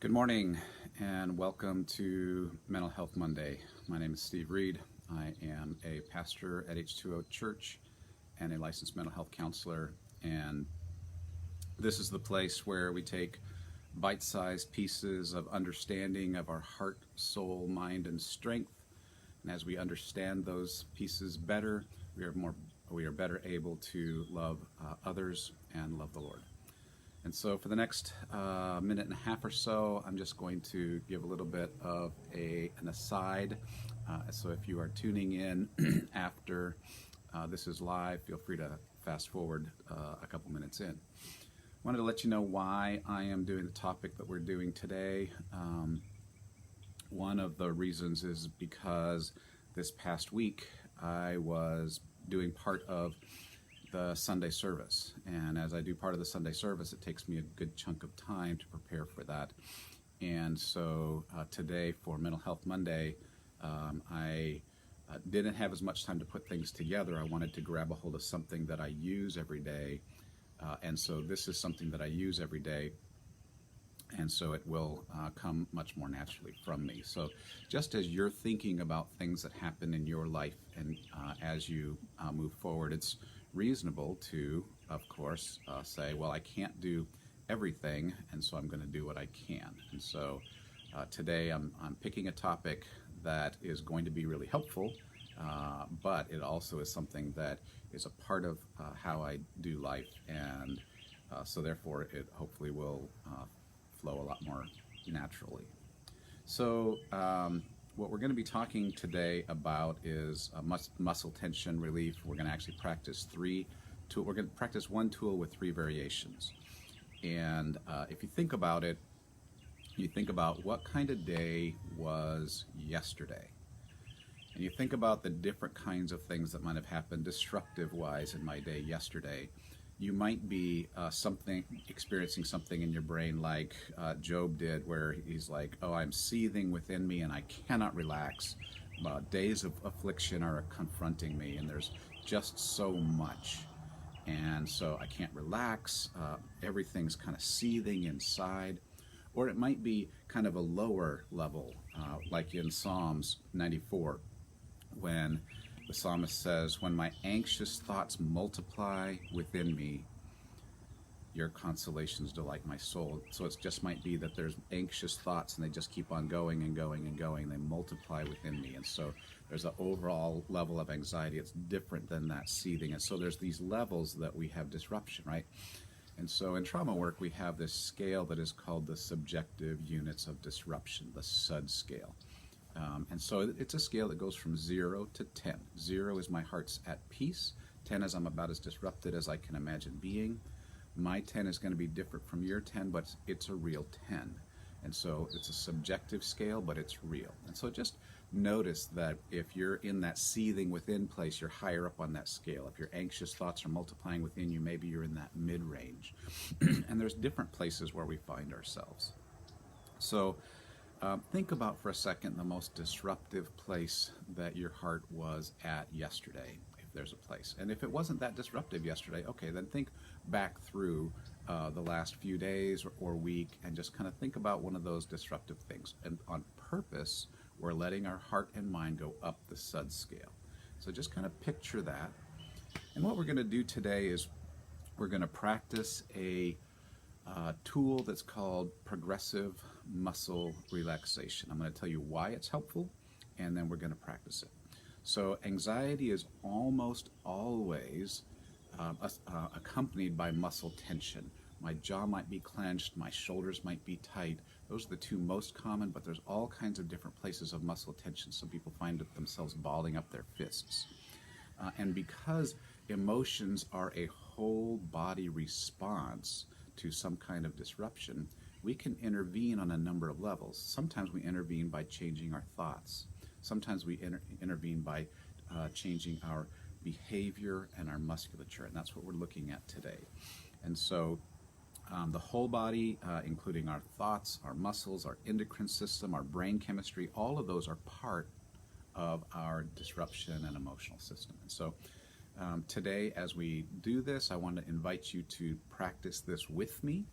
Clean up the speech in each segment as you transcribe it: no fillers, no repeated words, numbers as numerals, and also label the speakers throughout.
Speaker 1: Good morning and welcome to Mental Health Monday. My name is Steve Reed. I am a pastor at H2O Church and a licensed mental health counselor. And this is the place where we take bite-sized pieces of understanding of our heart, soul, mind, and strength. And as we understand those pieces better, we are better able to love others and love the Lord. And so for the next minute and a half or so, I'm just going to give a little bit of an aside. So if you are tuning in after this is live, feel free to fast forward a couple minutes in. I wanted to let you know why I am doing the topic that we're doing today. One of the reasons is because this past week I was doing part of the Sunday service, and as I do part of the Sunday service, it takes me a good chunk of time to prepare for that. And so today for Mental Health Monday, I didn't have as much time to put things together. I wanted to grab a hold of something that I use every day, and so this is something that I use every day, and so it will come much more naturally from me. So just as you're thinking about things that happen in your life, and as you move forward, it's reasonable to, of course, say, well, I can't do everything, and so I'm going to do what I can. And so today I'm picking a topic that is going to be really helpful, but it also is something that is a part of how I do life, and so therefore it hopefully will flow a lot more naturally. So what we're going to be talking today about is muscle tension relief. We're going to actually practice we're going to practice one tool with three variations. And if you think about it, you think about what kind of day was yesterday. And you think about the different kinds of things that might have happened destructive-wise in my day yesterday. You might be experiencing something in your brain like Job did, where he's like, oh, I'm seething within me and I cannot relax. Days of affliction are confronting me, and there's just so much. And so I can't relax. Everything's kind of seething inside. Or it might be kind of a lower level, like in Psalms 94, when the psalmist says, when my anxious thoughts multiply within me, your consolations delight my soul. So it just might be that there's anxious thoughts and they just keep on going and going and going. They multiply within me. And so there's an overall level of anxiety. It's different than that seething. And so there's these levels that we have disruption, right? And so in trauma work, we have this scale that is called the subjective units of disruption, the SUD scale. And so it's a scale that goes from 0 to 10. 0 is my heart's at peace. 10 is I'm about as disrupted as I can imagine being. My 10 is going to be different from your 10, but it's a real 10. And so it's a subjective scale, but it's real. And so just notice that if you're in that seething within place, you're higher up on that scale. If your anxious thoughts are multiplying within you, maybe you're in that mid-range. And there's different places where we find ourselves. So think about for a second the most disruptive place that your heart was at yesterday, if there's a place. And if it wasn't that disruptive yesterday, okay, then think back through the last few days or week and just kind of think about one of those disruptive things. And on purpose, we're letting our heart and mind go up the SUD scale. So just kind of picture that. And what we're going to do today is we're going to practice a tool that's called progressive muscle relaxation. I'm going to tell you why it's helpful, and then we're going to practice it. So anxiety is almost always accompanied by muscle tension. My jaw might be clenched, my shoulders might be tight. Those are the two most common, but there's all kinds of different places of muscle tension. Some people find themselves balling up their fists. And because emotions are a whole body response to some kind of disruption, we can intervene on a number of levels. Sometimes we intervene by changing our thoughts. Sometimes we intervene by changing our behavior and our musculature, and that's what we're looking at today. And so the whole body, including our thoughts, our muscles, our endocrine system, our brain chemistry, all of those are part of our disruption and emotional system. And so today, as we do this, I want to invite you to practice this with me.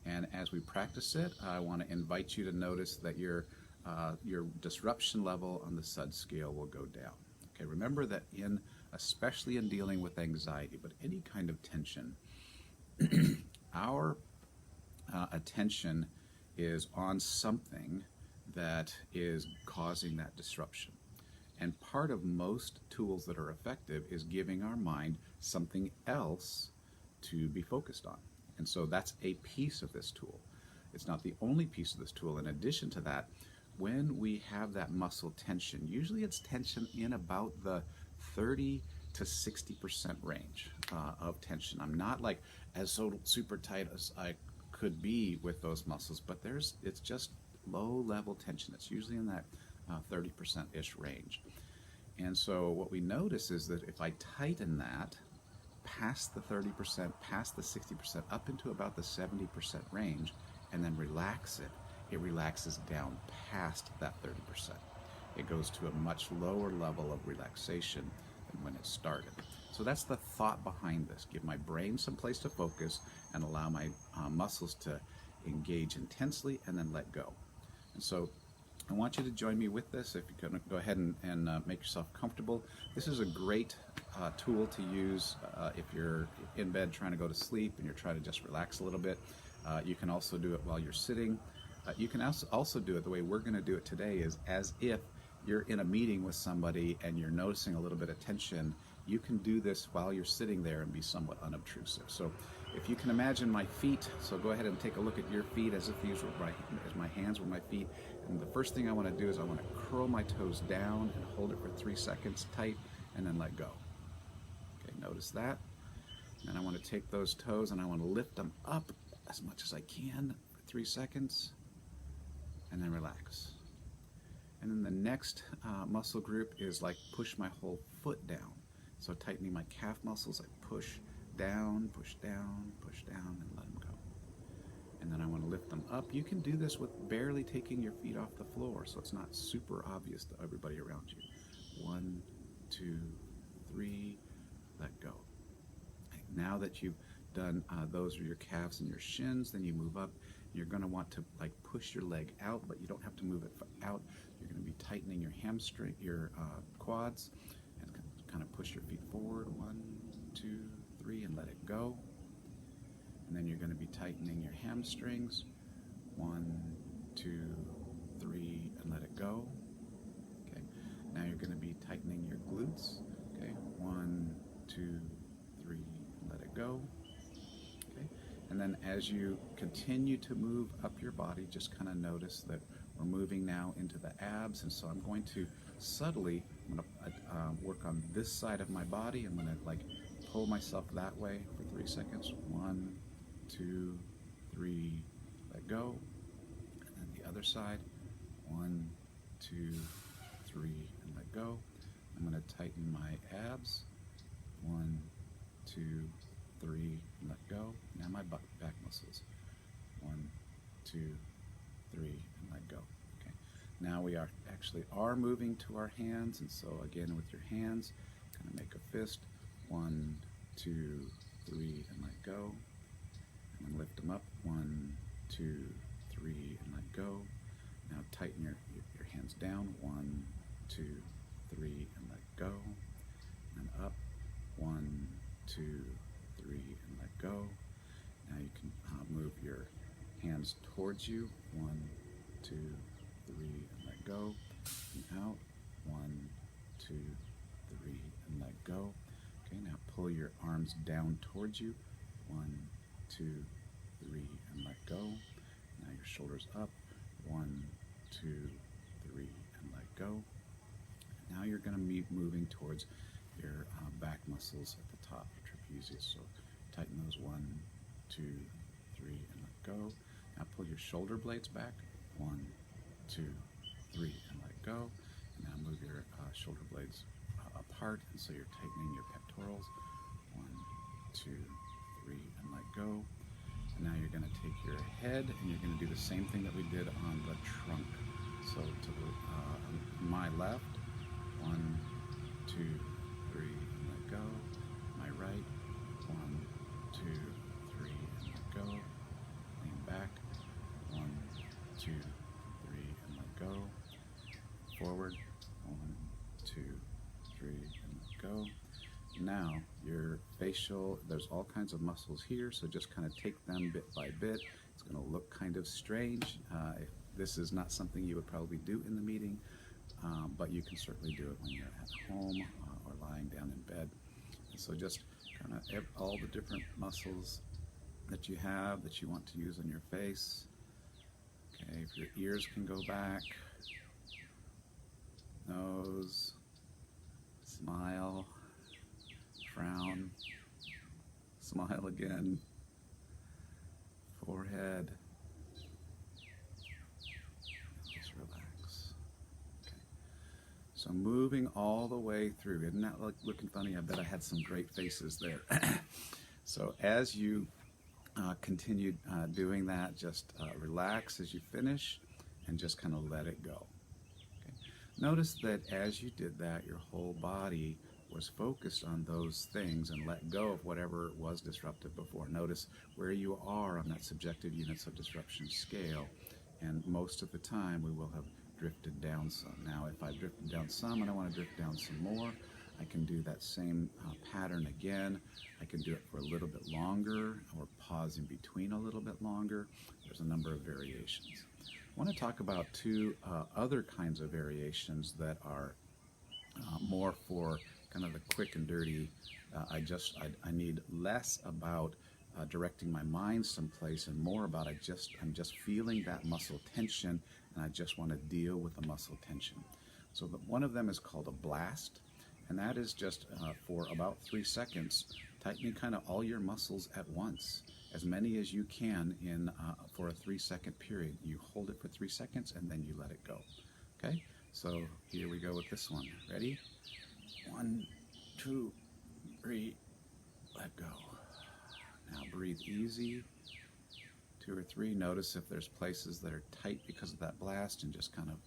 Speaker 1: And as we practice it, I want to invite you to notice that your disruption level on the SUD scale will go down. Okay, remember that especially in dealing with anxiety, but any kind of tension, our attention is on something that is causing that disruption. And part of most tools that are effective is giving our mind something else to be focused on. And so that's a piece of this tool. It's not the only piece of this tool. In addition to that, when we have that muscle tension, usually it's tension in about the 30 to 60% range of tension. I'm not like as super tight as I could be with those muscles, but it's just low level tension. It's usually in that 30%-ish range. And so what we notice is that if I tighten that past the 30%, past the 60%, up into about the 70% range, and then relax it, it relaxes down past that 30%. It goes to a much lower level of relaxation than when it started. So that's the thought behind this. Give my brain some place to focus and allow my muscles to engage intensely and then let go. And so I want you to join me with this. If you can go ahead and make yourself comfortable. This is a great tool to use if you're in bed trying to go to sleep and you're trying to just relax a little bit. You can also do it while you're sitting. You can also do it the way we're going to do it today, is as if you're in a meeting with somebody and you're noticing a little bit of tension. You can do this while you're sitting there and be somewhat unobtrusive. So if you can imagine my feet, so go ahead and take a look at your feet as if these were as my hands were my feet. And the first thing I want to do is I want to curl my toes down and hold it for 3 seconds tight and then let go. Okay, notice that. And then I want to take those toes and I want to lift them up as much as I can for 3 seconds and then relax. And then the next muscle group is like push my whole foot down. So tightening my calf muscles, I push down, and let them go. And then I want to lift them up. You can do this with barely taking your feet off the floor, so it's not super obvious to everybody around you. 1, 2, 3, let go. Okay, now that you've done those are your calves and your shins, then you move up. You're going to want to like push your leg out, but you don't have to move it out. You're going to be tightening your hamstring, your quads, and kind of push your feet forward. 1, 2, 3, and let it go. And then you're going to be tightening your hamstrings. 1, 2, 3, and let it go. Okay. Now you're going to be tightening your glutes. Okay. 1, 2, 3, and let it go. Okay. And then as you continue to move up your body, just kind of notice that we're moving now into the abs. And so I'm going to subtly, work on this side of my body. I'm going to like pull myself that way for 3 seconds. 1, 2, 3, let go. And then the other side. 1, 2, 3, and let go. I'm going to tighten my abs. 1, 2, 3, and let go. Now my back muscles. 1, 2, 3, and let go. Okay. Now we are moving to our hands, and so again with your hands, kind of make a fist. 1, 2, 3, and let go. And then lift them up. 1, 2, 3, and let go. Now tighten your hands down. 1, 2, 3, and let go. And up. 1, 2, 3, and let go. Now you can move your hands towards you. 1, 2, 3, and let go. And out. 1, 2, 3, and let go. Okay, now pull your arms down towards you. 1, 2, 3, and let go. Now your shoulders up. 1, 2, 3, and let go. Now you're going to be moving towards your back muscles at the top, your trapezius. So tighten those. 1, 2, 3, and let go. Now pull your shoulder blades back. 1, 2, 3, and let go. And now move your shoulder blades apart, and so you're tightening your pectorals. 1, 2, 3, and let go. And now you're going to take your head and you're going to do the same thing that we did on the trunk. So to the my left, 1, 2, 3, and let go. My right, 1, 2, 3, and let go. Lean back. 2, 3, and let go. Forward. 1, 2, 3, and let go. Now, your facial, there's all kinds of muscles here, so just kind of take them bit by bit. It's going to look kind of strange. This is not something you would probably do in the meeting, but you can certainly do it when you're at home or lying down in bed. And so just kind of all the different muscles that you have that you want to use on your face. Okay, if your ears can go back, nose, smile, frown, smile again, forehead, just relax. Okay. So moving all the way through. Isn't that looking funny? I bet I had some great faces there. So as you continue doing that, just relax as you finish and just kind of let it go. Okay. Notice that as you did that, your whole body was focused on those things and let go of whatever was disruptive before. Notice where you are on that subjective units of disruption scale, and most of the time we will have drifted down some. Now, if I've drifted down some and I want to drift down some more, I can do that same pattern again. I can do it for a little bit longer or pause in between a little bit longer. There's a number of variations. I want to talk about two other kinds of variations that are more for kind of the quick and dirty. I need less about directing my mind someplace and more about I'm just feeling that muscle tension, and I just want to deal with the muscle tension. So one of them is called a blast, and that is just for about 3 seconds, tightening kind of all your muscles at once, as many as you can in for a 3-second period. You hold it for 3 seconds and then you let it go. Okay, so here we go with this one. Ready? 1, 2, 3, let go. Now breathe easy. 2 or 3. Notice if there's places that are tight because of that blast and just kind of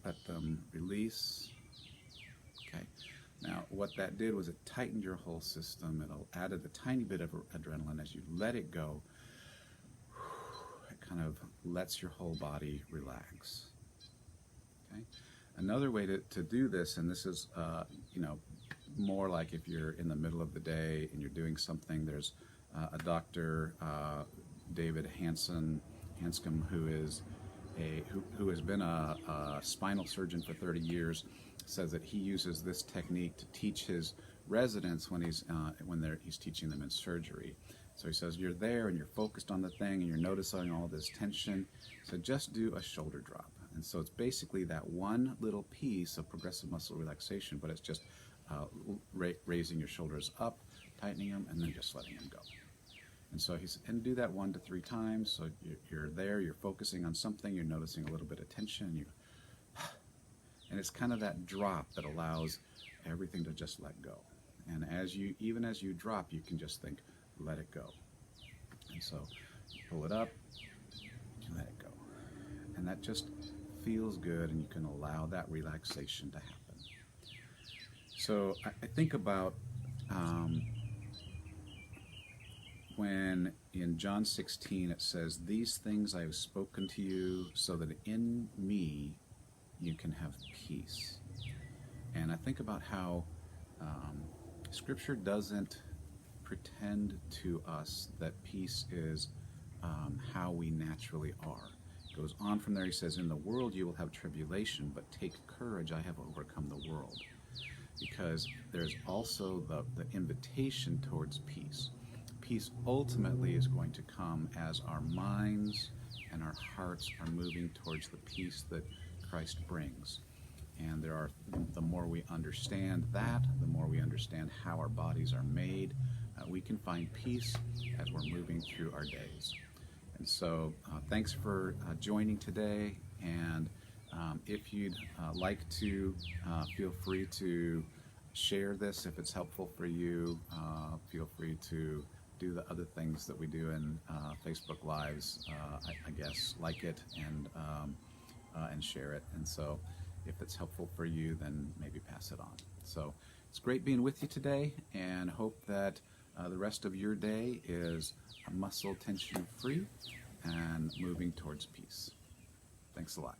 Speaker 1: let them release. Okay. Now what that did was it tightened your whole system. It added a tiny bit of adrenaline as you let it go. It kind of lets your whole body relax. Okay. Another way to do this, and this is more like if you're in the middle of the day and you're doing something, there's a doctor, David Hanscom, who has been a spinal surgeon for 30 years, says that he uses this technique to teach his residents when he's teaching them in surgery. So he says you're there and you're focused on the thing and you're noticing all this tension. So just do a shoulder drop. And so it's basically that one little piece of progressive muscle relaxation, but it's just raising your shoulders up, tightening them, and then just letting them go. And so and do that 1 to 3 times. So you're there, you're focusing on something, you're noticing a little bit of tension, and it's kind of that drop that allows everything to just let go. And even as you drop, you can just think, let it go. And so pull it up, and let it go. And that just feels good, and you can allow that relaxation to happen. So I think about when in John 16 it says, "These things I have spoken to you so that in me you can have peace." And I think about how Scripture doesn't pretend to us that peace is how we naturally are. It goes on from there, he says, "In the world you will have tribulation, but take courage, I have overcome the world." Because there's also the invitation towards peace. Peace ultimately is going to come as our minds and our hearts are moving towards the peace that Christ brings. And the more we understand that, the more we understand how our bodies are made, we can find peace as we're moving through our days. And so thanks for joining today. And if you'd like to, feel free to share this if it's helpful for you. Feel free to do the other things that we do in Facebook Lives, I guess, like it and share it. And so if it's helpful for you, then maybe pass it on. So it's great being with you today, and hope that the rest of your day is muscle tension free, and moving towards peace. Thanks a lot.